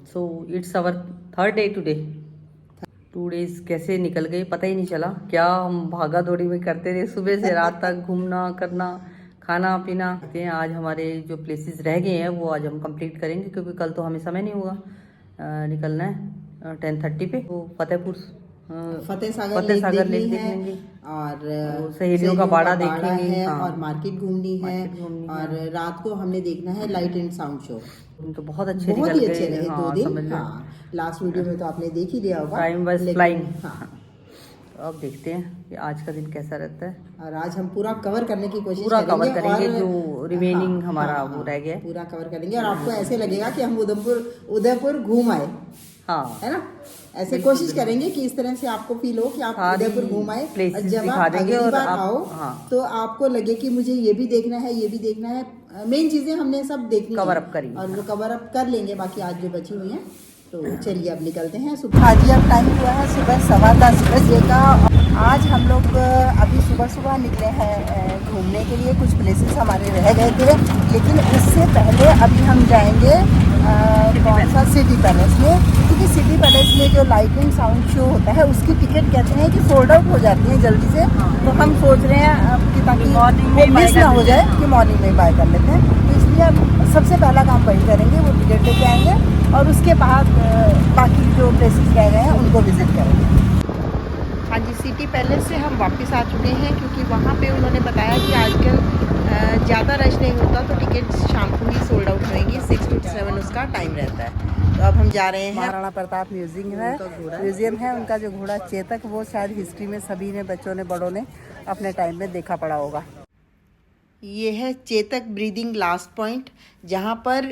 So it's our third day today. 2 days कैसे निकल गए पता ही नहीं चला। क्या हम भागा दौड़ी में करते रहे सुबह से रात तक, घूमना करना, खाना पीना। आज हमारे जो प्लेसेस रह गए हैं वो आज हम कंप्लीट करेंगे, क्योंकि कल तो हमें समय नहीं होगा। निकलना है 10:30 पे। वो फतेह सागर लेक देखेंगे और सहेलियों का बाड़ा देखेंगे है और मार्केट घूमनी है और रात को हमने देखना है लाइट एंड साउंड शो। तो बहुत ही अच्छे रहे 2 दिन। लास्ट वीडियो में तो आपने देख ही लिया होगा। Time was flying. तो अब देखते हैं कि आज का दिन कैसा रहता है। और आज हम पूरा कवर करने की कोशिश करेंगे और जो रिमेनिंग हमारा वो रह गया पूरा कवर करेंगे और आपको ऐसे लगेगा कि हम उदयपुर घूम आए। हाँ, है ना, ऐसे कोशिश करेंगे कि इस तरह से आपको फील हो कि आप उदयपुर घूम आए। जब आप अगली बार आओ तो आपको लगे कि मुझे ये भी देखना है, ये भी देखना है। मेन चीजें हमने सब देखनी कवर अप करेंगे और वो कवर अप कर लेंगे। बाकी आज जो बची हुई है तो चलिए अब निकलते हैं। हाँ जी, अब टाइम हुआ है सुबह 10:15 बजे का। आज हम लोग अभी सुबह निकले हैं घूमने के लिए। कुछ प्लेसेस हमारे रह गए थे, लेकिन उससे पहले अभी हम जाएंगे कौन सा सिटी पैलेस में, क्योंकि सिटी पैलेस में जो लाइटिंग साउंड शो होता है उसकी टिकट कहते हैं कि सोल्ड आउट हो जाती है जल्दी से। तो हम सोच रहे हैं कि ताकि मॉर्निंग मिस ना हो जाए कि मॉर्निंग में बाय कर लेते हैं। तो इसलिए अब सबसे पहला काम वही करेंगे, वो टिकट लेके आएंगे और उसके बाद बाकी जो प्लेसेस रह गए हैं उनको विजिट करेंगे। हाँ जी, सिटी पैलेस से हम वापस आ चुके हैं, क्योंकि वहाँ पे उन्होंने बताया कि आजकल ज़्यादा रश नहीं होता तो टिकट शाम को ही सोल्ड आउट होएंगी। 6 to 7 उसका टाइम रहता है। तो अब हम जा रहे हैं महाराणा प्रताप म्यूजियम है। उनका जो घोड़ा चेतक, वो शायद हिस्ट्री में सभी ने, बच्चों ने, बड़ों ने अपने टाइम में देखा पड़ा होगा। ये है चेतक ब्रीदिंग लास्ट पॉइंट, जहाँ पर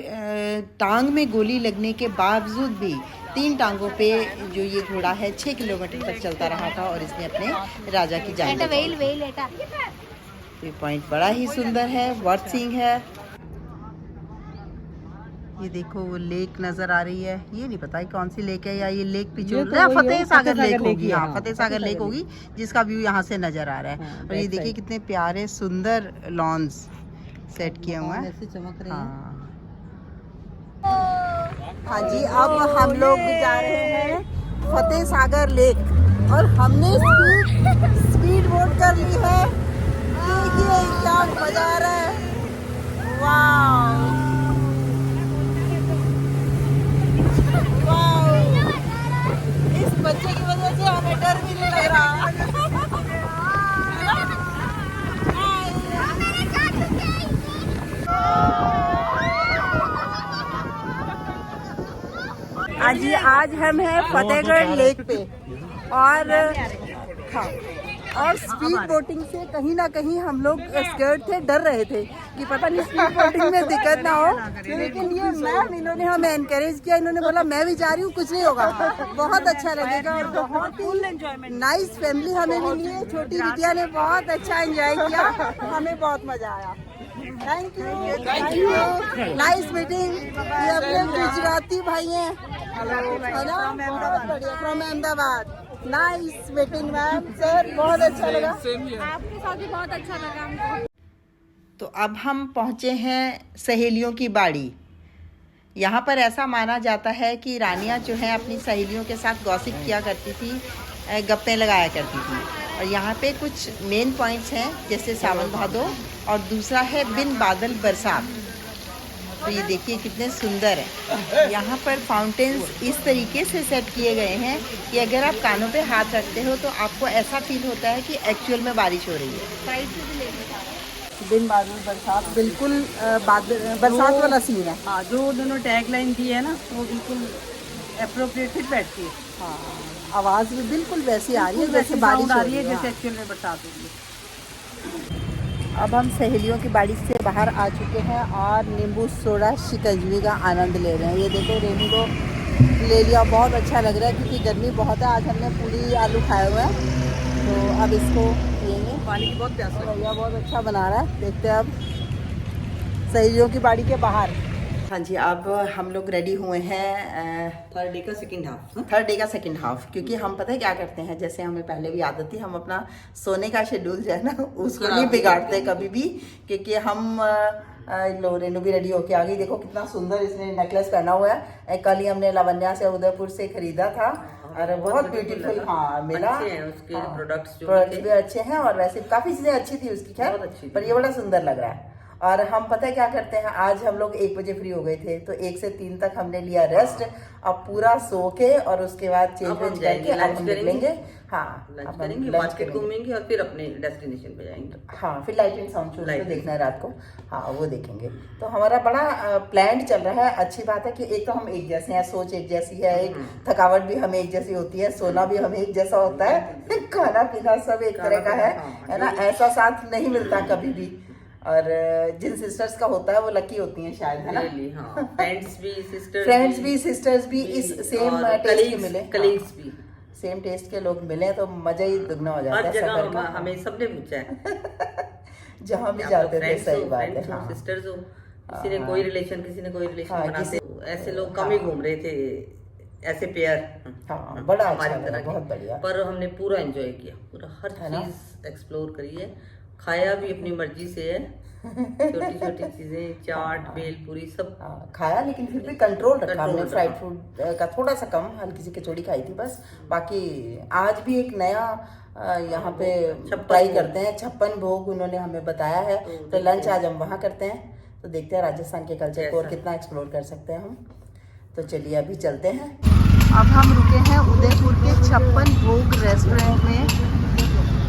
टांग में गोली लगने के बावजूद भी 3 टांगों पे जो ये घोड़ा है 6 किलोमीटर तक चलता रहा था और इसने अपने राजा की जान बचाई। ये पॉइंट बड़ा ही सुंदर है, वर्थ सीइंग है। ये देखो वो लेक नजर आ रही है। ये नहीं पता कौन सी लेक है, या ये लेक पीछे फतेह सागर लेक होगी। हाँ, फतेह सागर लेक होगी, जिसका व्यू यहाँ से नजर आ रहा है। और ये देखिए कितने प्यारे सुंदर लॉन्स सेट किए हुए हैं, चमक रहे हैं। हाँ जी, अब हम लोग जा रहे हैं फतेह सागर लेक और हमने स्पीड बोट कर ली है। देखिए क्या मजा आ रहा है, वाह वाह। इस बच्चे की वजह से हमें डर भी नहीं लग रहा। आज हम हैं फतेहगढ़ लेक पे और स्पीड बोटिंग से कहीं ना कहीं हम लोग स्कर्ट थे, डर रहे थे कि पता नहीं स्पीड बोटिंग में दिक्कत ना हो। लेकिन ये मैम, इन्होंने हमें एनकरेज किया। इन्होंने बोला मैं भी जा रही हूँ, कुछ नहीं होगा, बहुत अच्छा लगेगा। और बहुत ही नाइस फैमिली हमें मिली है। छोटी बिटिया ने बहुत अच्छा एंजॉय किया, हमें बहुत मजा आया। Thank you, nice meeting. ये अपने गुजराती भाई हैं, है ना, बहुत बढ़िया, from Ahmedabad. Nice meeting ma'am, sir बहुत अच्छा लगा, आपके साथ भी बहुत अच्छा लगा हमको। तो अब हम पहुंचे हैं सहेलियों की बाड़ी। यहाँ पर ऐसा माना जाता है कि रानियाँ जो हैं अपनी सहेलियों के साथ गॉसिप किया करती थी, गप्पे लगाया करती थी। और यहाँ पे कुछ मेन पॉइंट्स हैं, जैसे सावन भादो, और दूसरा है बिन बादल बरसात। तो ये देखिए कितने सुंदर है। यहाँ पर फाउंटेन्स इस तरीके से सेट किए गए हैं कि अगर आप कानों पे हाथ रखते हो तो आपको ऐसा फील होता है कि एक्चुअल में बारिश हो रही है। बिन बादल बरसात, बिल्कुल बरसात वाला सीन है। हाँ, जो दोनों टैग लाइन दी है ना, वो बिल्कुल अप्रोप्रिएटेड बैठती है। हाँ, आवाज़ भी बिल्कुल वैसी आ रही है जैसे बारिश आ रही है, जैसे एक्चुअल में बरसात हो रही है। अब हम सहेलियों की बाड़ी से बाहर आ चुके हैं और नींबू सोडा शिकंजवी का आनंद ले रहे हैं। ये देखो रेनू को ले लिया, बहुत अच्छा लग रहा है क्योंकि गर्मी बहुत है। आज हमने पूरी आलू खाए हुए हैं, तो अब इसको पियेंगे। पानी की बहुत प्यास है, भैया बहुत अच्छा बना रहा है। देखते हैं अब सहेलियों की बाड़ी के बाहर। हाँ जी, अब हम लोग रेडी हुए हैं थर्ड डे का सेकंड हाफ। क्योंकि हम पता है क्या करते हैं, जैसे हमें पहले भी आदत थी, हम अपना सोने का शेड्यूल जो है ना उसको नहीं बिगाड़ते कभी भी। क्योंकि हम लो रेनू भी रेडी होके आ गई। देखो कितना सुंदर इसने नेकलेस पहना हुआ है। कल ही हमने लावण्या से उदयपुर से खरीदा था और बहुत ब्यूटीफुल हाँ मिला। अच्छे हैं उसके प्रोडक्ट्स भी अच्छे हैं और वैसे काफी चीजें अच्छी थी उसकी, खैर पर ये बड़ा सुंदर लग रहा है। और हम पता है क्या करते हैं, आज हम लोग 1 बजे फ्री हो गए थे तो 1 से 3 तक हमने लिया रेस्ट। अब पूरा सो के और उसके बाद चेंज करके अब हम निकलेंगे। हाँ लंच करेंगे, मार्केट घूमेंगे और फिर अपने डेस्टिनेशन पे जाएंगे। हाँ फिर लाइट एंड साउंड शो देखना है रात को, हाँ वो देखेंगे। तो हमारा बड़ा प्लान चल रहा है। अच्छी बात है कि एक तो हम एक जैसे हैं, सोच एक जैसी है, एक थकावट भी हमें एक जैसी होती है, सोना भी हमें एक जैसा होता है, खाना पीना सब एक तरह का है ना। ऐसा साथ नहीं मिलता कभी भी। और जिन सिस्टर्स का होता है वो लकी होती हैं शायद, है ना। फ्रेंड्स भी सिस्टर्स भी इस सेम टेस्ट के मिले, कलीग्स भी सेम टेस्ट के लोग मिले तो मजा ही दुगना हो जाता है सफर का। हमें सबने पूछा है जहाँ भी जाते थे। सही बात है। हाँ सिस्टर्स हो, किसी ने कोई रिलेशन, किसी ने कोई रिलेशन बनाते, ऐसे लोग कम ही घूम रहे थे, ऐसे पेयर। हाँ बड़ा अच्छा लगा, बहुत बढ़िया। पर हमने पूरा एंजॉय किया, पूरा हर चीज एक्सप्लोर करी है, खाया भी अपनी मर्जी से है, छोटी छोटी चीजें, चाट भेलपूरी सब खाया, लेकिन फिर भी कंट्रोल रखा हमने। फ्राइड फूड का थोड़ा सा कम, हल्की सी कचौड़ी खाई थी बस। बाकी आज भी एक नया यहाँ पे ट्राई करते हैं, 56 भोग उन्होंने हमें बताया है, तो लंच आज हम वहाँ करते हैं। तो देखते हैं राजस्थान के कल्चर को और कितना एक्सप्लोर कर सकते हैं हम। तो चलिए अभी चलते हैं। अब हम रुके हैं उदयपुर के 56 भोग रेस्टोरेंट में।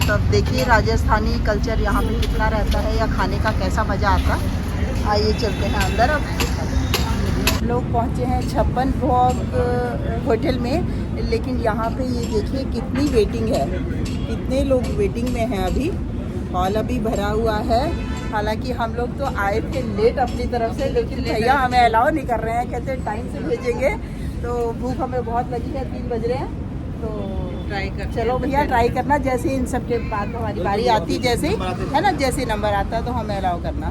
तो अब देखिए राजस्थानी कल्चर यहाँ पे कितना रहता है या खाने का कैसा मज़ा आता है। आइए चलते हैं अंदर। अब लोग पहुँचे हैं 56 भोग होटल में, लेकिन यहाँ पे ये देखिए कितनी वेटिंग है, कितने लोग वेटिंग में हैं अभी। हॉल अभी भरा हुआ है। हालांकि हम लोग तो आए थे लेट अपनी तरफ से, लेकिन भैया हमें अलाउ नहीं कर रहे हैं, कहते हैं टाइम से भेजेंगे। तो भूख हमें बहुत लगी है, 3 बज रहे हैं, तो ट्राई कर, चलो भैया ट्राई करना। जैसे इन सब के बाद हमारी बारी आती, जैसे है ना, जैसे नंबर आता है तो हमें अलाउ करना।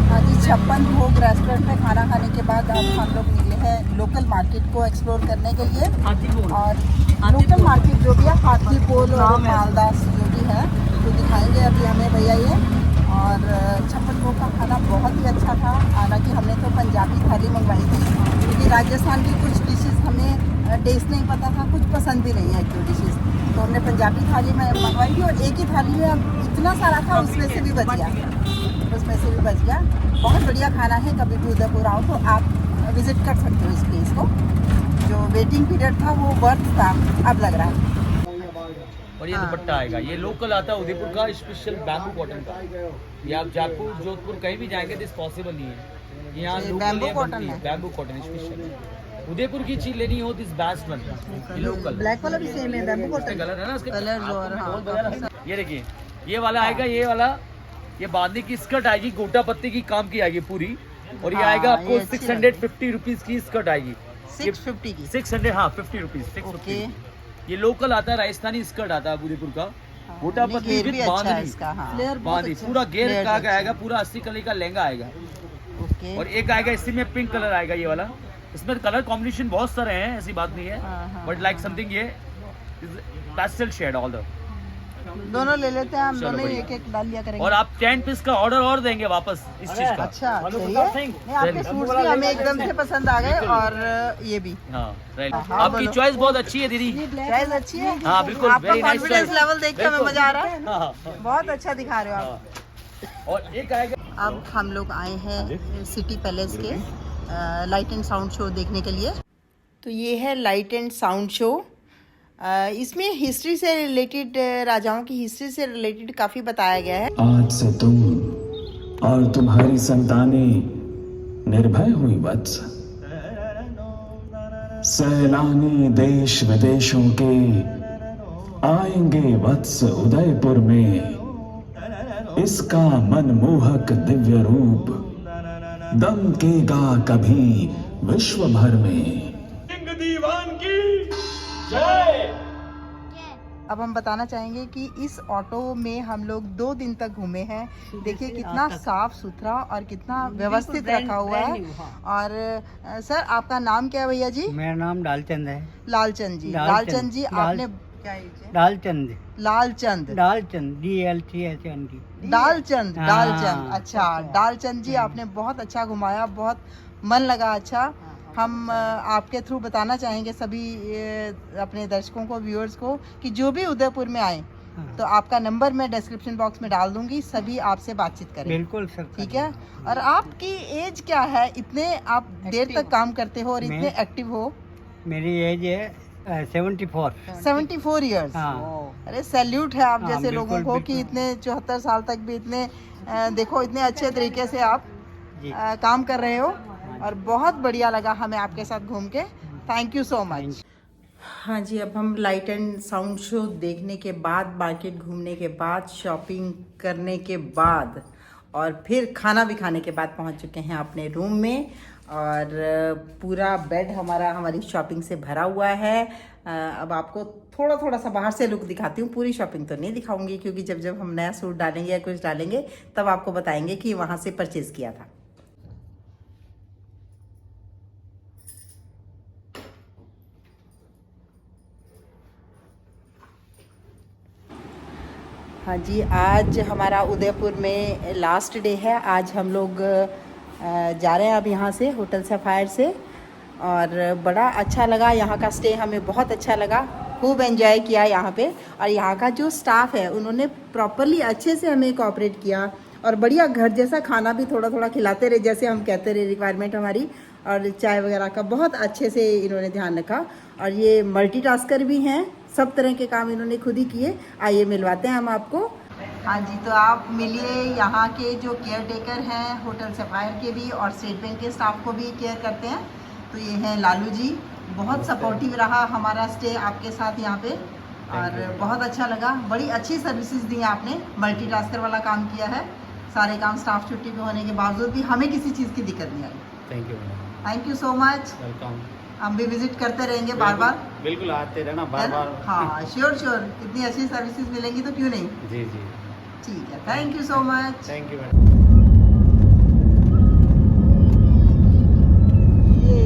हाँ जी, 56 भोग रेस्टोरेंट में खाना खाने के बाद अब हम लोग निकले हैं लोकल मार्केट को एक्सप्लोर करने के लिए। और लोकल मार्केट जो भी है, हाथी पोल और मालदास जो भी है तो दिखाएंगे अभी हमें भैया ये। और 56 भोग का खाना बहुत ही अच्छा था। हालांकि हमने तो पंजाबी थाली मंगवाई थी, क्योंकि राजस्थान की कुछ डिशेस हमें टेस्ट नहीं पता था, कुछ पसंद भी नहीं है जो डिशेस, तो हमने पंजाबी थाली में मंगवाई थी। और एक ही थाली में अब इतना सारा था, उसमें से भी बच गया, बहुत बढ़िया खाना है। कभी भी उदयपुर आओ तो आप विजिट कर सकते हो इस प्लेस को। जो वेटिंग पीरियड था वो वर्थ था, अब लग रहा है। और ये दुपट्टा आएगा, ये लोकल आता है उदयपुर का, स्पेशल बैम्बू कॉटन का। ये आप जयपुर जोधपुर कहीं भी जाएंगे तो इस पॉसिबल नहीं है। यहाँ बैम्बू कॉटन है, बैम्बू कॉटन स्पेशल। उदयपुर की चीज लेनी हो this best one, local. Black वाला भी सेम है, बैम्बू कॉटन कलर है ना इसके कलर। और ये देखिए, ये वाला आएगा, ये वाला, ये बांधने की स्कर्ट आएगी, गोटा पत्ती की काम की आएगी पूरी। और ये आएगा आपको 650 रुपीज की स्कर्ट आएगी, 650 की 600, हाँ 50 रुपीज, 650। ये लोकल आता है, राजस्थानी स्कर्ट आता है उदयपुर का, गोटा पत्ती विद बांधनी, पूरा घेर का आएगा, पूरा 80 कलर का लहंगा आएगा। और एक आएगा इसी में पिंक कलर आएगा, ये वाला। इसमें कलर कॉम्बिनेशन बहुत सारे हैं, ऐसी बात नहीं है, बट लाइक समथिंग ये पेस्टल शेड ऑल द दोनों ले लेते हैं हम, दोनों एक एक डाल लिया करेंगे। और आप 10 पीस का ऑर्डर और देंगे वापस इस चीज का। अच्छा, आपके सूट्स भी हमें एकदम से पसंद आ गए, और ये भी। हाँ, आपकी चॉइस बहुत अच्छी है दीदी, चॉइस अच्छी है। हाँ बिल्कुल, आपका कॉन्फिडेंस लेवल देख के हमें मजा आ रहा है, हाँ, बहुत अच्छा दिखा रहे हो आप। और एक आएगा, अब हम लोग आए हैं सिटी पैलेस के लाइट एंड साउंड शो देखने के लिए। तो ये है लाइट एंड साउंड शो। इसमें हिस्ट्री से रिलेटेड, राजाओं की हिस्ट्री से रिलेटेड काफ़ी बताया गया है। आज से तुम और तुम्हारी संतानें निर्भय हुई वत्स। सैलानी देश विदेशों के आएंगे वत्स उदयपुर में। इसका मनमोहक दिव्य रूप दमकेगा कभी विश्व भर में। दीवान की जय। अब हम बताना चाहेंगे कि इस ऑटो में हम लोग 2 दिन तक घूमे हैं। देखिए कितना साफ सुथरा और कितना व्यवस्थित रखा हुआ है। और सर, आपका नाम क्या है भैया जी? मेरा नाम लालचंद है। लालचंद जी, आपने क्या एज है? लालचंद लालचंद। लालचंद DLCHND। दालचंद। हाँ, दालचंद, अच्छा अच्छा। दालचंद जी, आपने बहुत अच्छा घुमाया, बहुत मन लगा। अच्छा, हम आपके थ्रू बताना चाहेंगे सभी अपने दर्शकों को, व्यूअर्स को, कि जो भी उदयपुर में आए तो आपका नंबर मैं डिस्क्रिप्शन बॉक्स में डाल दूंगी, सभी आपसे बातचीत करें। बिल्कुल सर। ठीक है। और आपकी एज क्या है? इतने आप देर तक काम करते हो और इतने मैं- एक्टिव हो। मेरी एज है 74। 74 ईयर्स। हाँ। अरे सैल्यूट है आप हाँ, जैसे बिल्कुल, लोगों को कि बिल्कुल। इतने 74 साल तक भी इतने देखो इतने अच्छे तरीके से आप जी। काम कर रहे हो, और बहुत बढ़िया लगा हमें आपके साथ घूम के। Thank you so much. हाँ जी, अब हम लाइट एंड साउंड शो देखने के बाद, मार्केट घूमने के बाद, शॉपिंग करने के बाद और फिर खाना भी खाने के बाद पहुंच चुके हैं अपने रूम में। और पूरा बेड हमारा हमारी शॉपिंग से भरा हुआ है। अब आपको थोड़ा थोड़ा सा बाहर से लुक दिखाती हूँ, पूरी शॉपिंग तो नहीं दिखाऊंगी क्योंकि जब जब हम नया सूट डालेंगे या कुछ डालेंगे तब आपको बताएंगे कि वहाँ से परचेज़ किया था। हाँ जी, आज हमारा उदयपुर में लास्ट डे है। आज हम लोग जा रहे हैं अब यहाँ से, होटल सफायर से, और बड़ा अच्छा लगा यहाँ का स्टे, हमें बहुत अच्छा लगा, खूब एंजॉय किया यहाँ पे। और यहाँ का जो स्टाफ है उन्होंने प्रॉपरली अच्छे से हमें कोऑपरेट किया, और बढ़िया घर जैसा खाना भी थोड़ा थोड़ा खिलाते रहे, जैसे हम कहते रहे रिक्वायरमेंट हमारी, और चाय वगैरह का बहुत अच्छे से इन्होंने ध्यान रखा। और ये मल्टीटास्कर भी हैं, सब तरह के काम इन्होंने खुद ही किए। आइए मिलवाते हैं हम आपको। हाँ जी, तो आप मिलिए यहाँ के जो केयर टेकर हैं होटल सफायर के भी, और स्टेट बैंक के स्टाफ को भी केयर करते हैं। तो ये हैं लालू जी, बहुत सपोर्टिव रहा हमारा स्टे आपके साथ यहाँ पे, और बहुत अच्छा लगा। बड़ी अच्छी सर्विसेज दी आपने, मल्टीटास्कर वाला काम किया है, सारे काम स्टाफ छुट्टी पे होने के बावजूद भी हमें किसी चीज़ की दिक्कत नहीं आई। Thank you. Thank you so much. Welcome. हम भी विजिट करते रहेंगे बार बार। बिल्कुल आते रहना है बार ना? बार। हाँ, श्योर श्योर, इतनी अच्छी सर्विसेज मिलेंगी तो क्यों नहीं। जी जी, ठीक है, thank you so much. Thank you madam. ये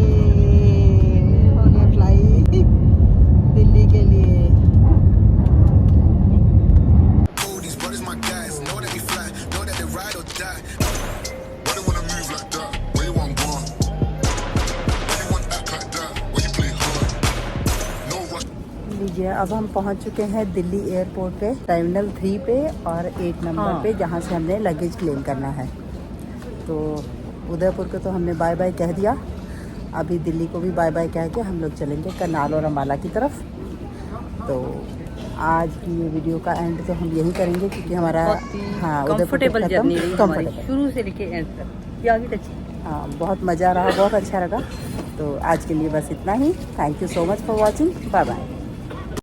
हो गया फ्लाई दिल्ली के लिए। These brothers my guys, know that we fly, know that they ride or die. Why they wanna move like that? Where you want gone? Why you want act like that? Why you play hard? No rush. लीजिए, अब हम पहुंच चुके हैं Delhi airport पे, terminal 3 पे और 8 number पे, जहां से हमने लगेज क्लेम करना है। तो उदयपुर को तो हमने बाय बाय कह दिया, अभी दिल्ली को भी बाय बाय कह के हम लोग चलेंगे करनाल और अम्बाला की तरफ। तो आज की ये वीडियो का एंड तो हम यही करेंगे क्योंकि हमारा कंफर्टेबल जर्नी रही हमारी कंफर्टेबल। शुरू से लेके एंड तक। ये आगे तक हाँ, बहुत मज़ा रहा, बहुत अच्छा लगा। तो आज के लिए बस इतना ही। Thank you so much for watching. Bye bye.